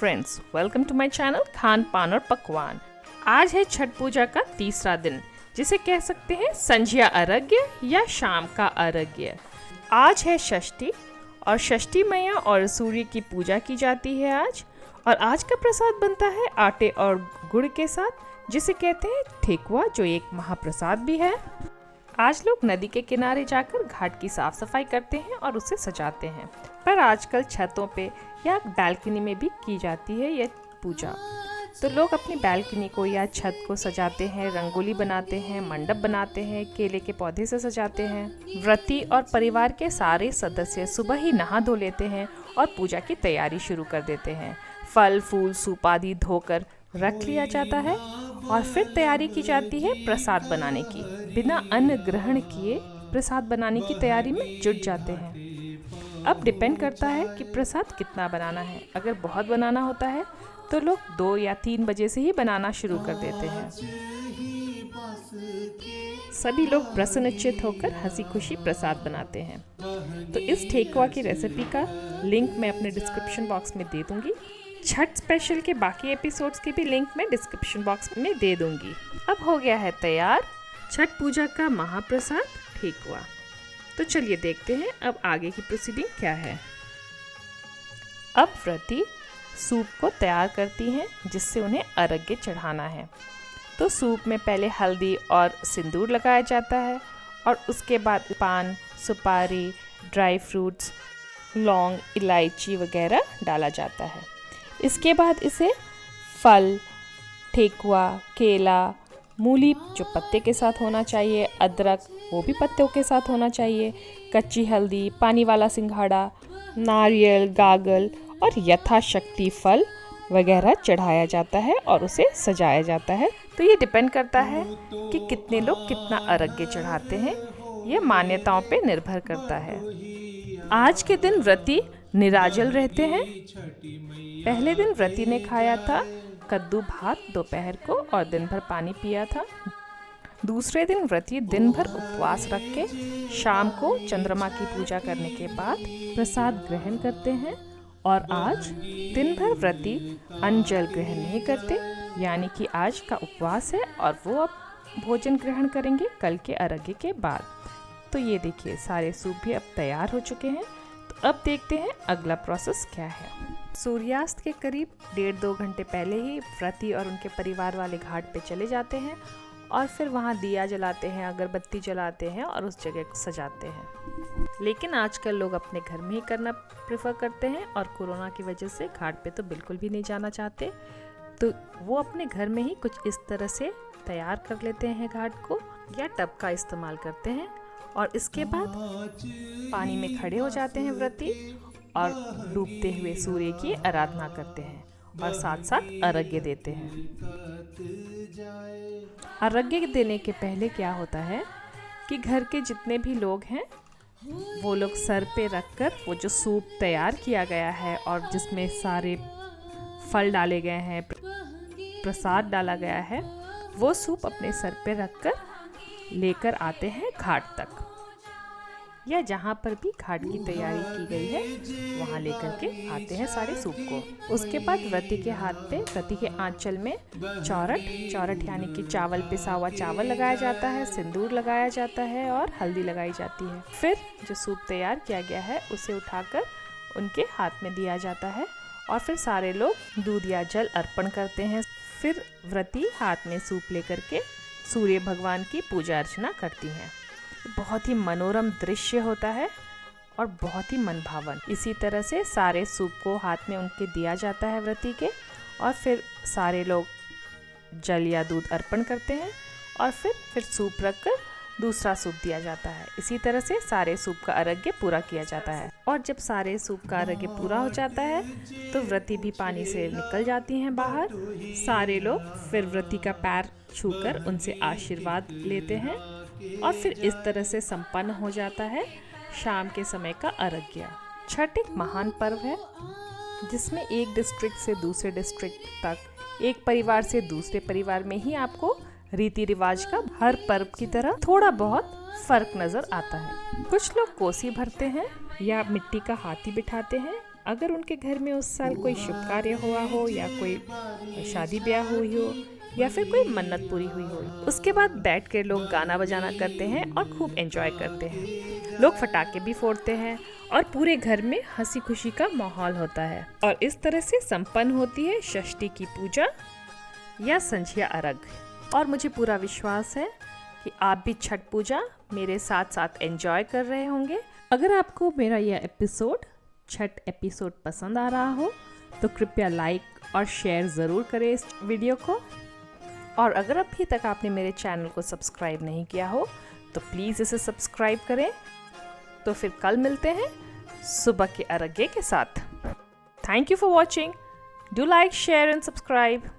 Friends, welcome to my channel खान पान और पकवान। आज है छठ पूजा का तीसरा दिन, जिसे कह सकते हैं संझिया अर्घ्य या शाम का अर्घ्य। आज है षष्ठी और षष्ठी मैया और सूर्य की पूजा की जाती है आज। और आज का प्रसाद बनता है आटे और गुड़ के साथ, जिसे कहते हैं ठेकुआ, जो एक महाप्रसाद भी है। आज लोग नदी के किनारे जाकर घाट की साफ सफाई करते हैं और उसे सजाते हैं, पर आजकल छतों पे या बालकनी में भी की जाती है यह पूजा। तो लोग अपनी बालकनी को या छत को सजाते हैं, रंगोली बनाते हैं, मंडप बनाते हैं, केले के पौधे से सजाते हैं। व्रती और परिवार के सारे सदस्य सुबह ही नहा धो लेते हैं और पूजा की तैयारी शुरू कर देते हैं। फल फूल सूप आदि धोकर रख लिया जाता है और फिर तैयारी की जाती है प्रसाद बनाने की। बिना अन्न ग्रहण किए प्रसाद बनाने की तैयारी में जुट जाते हैं। अब डिपेंड करता है कि प्रसाद कितना बनाना है। अगर बहुत बनाना होता है तो लोग 2 या 3 बजे से ही बनाना शुरू कर देते हैं। सभी लोग प्रसन्नचित्त होकर हंसी खुशी प्रसाद बनाते हैं। तो इस ठेकुआ की रेसिपी का लिंक मैं अपने डिस्क्रिप्शन बॉक्स में दे दूंगी। छठ स्पेशल के बाकी एपिसोड्स के भी लिंक मैं डिस्क्रिप्शन बॉक्स में दे दूंगी। अब हो गया है तैयार छठ पूजा का महाप्रसाद ठेकुआ। तो चलिए देखते हैं अब आगे की प्रोसीडिंग क्या है। अब व्रती सूप को तैयार करती हैं, जिससे उन्हें अर्घ्य चढ़ाना है। तो सूप में पहले हल्दी और सिंदूर लगाया जाता है और उसके बाद पान, सुपारी, ड्राई फ्रूट्स, लौंग, इलायची वगैरह डाला जाता है। इसके बाद इसे फल, ठेकुआ, केला, मूली जो पत्ते के साथ होना चाहिए, अदरक वो भी पत्तों के साथ होना चाहिए, कच्ची हल्दी, पानी वाला सिंघाड़ा, नारियल, गागल और यथाशक्ति फल वगैरह चढ़ाया जाता है और उसे सजाया जाता है। तो ये डिपेंड करता है कि कितने लोग कितना अर्घ्य चढ़ाते हैं। ये मान्यताओं पे निर्भर करता है। आज के दिन व्रती निराजल रहते हैं। पहले दिन व्रती ने खाया था कद्दू भात दोपहर को और दिन भर पानी पिया था। दूसरे दिन व्रती दिन भर उपवास रख के शाम को चंद्रमा की पूजा करने के बाद प्रसाद ग्रहण करते हैं। और आज दिन भर व्रती अन्न जल ग्रहण नहीं करते, यानी कि आज का उपवास है और वो अब भोजन ग्रहण करेंगे कल के अर्घ्य के बाद। तो ये देखिए सारे सूप भी अब तैयार हो चुके हैं। तो अब देखते हैं अगला प्रोसेस क्या है। सूर्यास्त के करीब 1.5-2 घंटे पहले ही व्रती और उनके परिवार वाले घाट पे चले जाते हैं और फिर वहाँ दिया जलाते हैं, अगरबत्ती जलाते हैं और उस जगह सजाते हैं। लेकिन आजकल लोग अपने घर में ही करना प्रेफर करते हैं और कोरोना की वजह से घाट पे तो बिल्कुल भी नहीं जाना चाहते। तो वो अपने घर में ही कुछ इस तरह से तैयार कर लेते हैं घाट को, या टब का इस्तेमाल करते हैं। और इसके बाद पानी में खड़े हो जाते हैं व्रती और डूबते हुए सूर्य की आराधना करते हैं और साथ साथ अर्घ्य देते हैं। अर्घ्य देने के पहले क्या होता है कि घर के जितने भी लोग हैं वो लोग सर पे रखकर वो जो सूप तैयार किया गया है और जिसमें सारे फल डाले गए हैं, प्रसाद डाला गया है, वो सूप अपने सर पे रखकर लेकर आते हैं घाट तक, या जहाँ पर भी घाट की तैयारी की गई है वहाँ लेकर के आते हैं सारे सूप को। उसके बाद व्रती के हाथ पे, व्रती के आंचल में चौरठ यानी कि चावल, पिसा हुआ चावल लगाया जाता है, सिंदूर लगाया जाता है और हल्दी लगाई जाती है। फिर जो सूप तैयार किया गया है उसे उठाकर उनके हाथ में दिया जाता है और फिर सारे लोग दूध या जल अर्पण करते हैं। फिर व्रती हाथ में सूप लेकर के सूर्य भगवान की पूजा अर्चना करती हैं। बहुत ही मनोरम दृश्य होता है और बहुत ही मनभावन। इसी तरह से सारे सूप को हाथ में उनके दिया जाता है व्रती के, और फिर सारे लोग जल या दूध अर्पण करते हैं और फिर सूप रखकर दूसरा सूप दिया जाता है। इसी तरह से सारे सूप का अर्घ्य पूरा किया जाता है। और जब सारे सूप का अर्घ्य पूरा हो जाता है तो व्रती भी पानी से निकल जाती हैं बाहर। सारे लोग फिर व्रती का पैर छूकर उनसे आशीर्वाद लेते हैं और फिर इस तरह से संपन्न हो जाता है शाम के समय का अर्घ्य। छठ एक महान पर्व है जिसमें एक डिस्ट्रिक्ट से दूसरे डिस्ट्रिक्ट तक, एक परिवार से दूसरे परिवार में ही आपको रीति रिवाज का हर पर्व की तरह थोड़ा बहुत फर्क नजर आता है। कुछ लोग कोसी भरते हैं या मिट्टी का हाथी बिठाते हैं, अगर उनके घर में उस साल कोई शुभ कार्य हुआ हो या कोई शादी ब्याह हुई हो या फिर कोई मन्नत पूरी हुई हो। उसके बाद बैठ कर लोग गाना बजाना करते हैं और खूब एंजॉय करते हैं। लोग फटाके भी फोड़ते हैं और पूरे घर में हंसी खुशी का माहौल होता है। और इस तरह से संपन्न होती है षष्ठी की पूजा या संझिया अर्घ। और मुझे पूरा विश्वास है कि आप भी छठ पूजा मेरे साथ साथ एंजॉय कर रहे होंगे। अगर आपको मेरा यह एपिसोड छठ एपिसोड पसंद आ रहा हो तो कृपया लाइक और शेयर ज़रूर करें इस वीडियो को। और अगर अभी तक आपने मेरे चैनल को सब्सक्राइब नहीं किया हो तो प्लीज़ इसे सब्सक्राइब करें। तो फिर कल मिलते हैं सुबह के अर्घ्य के साथ। Thank you for watching. Do like, share and subscribe.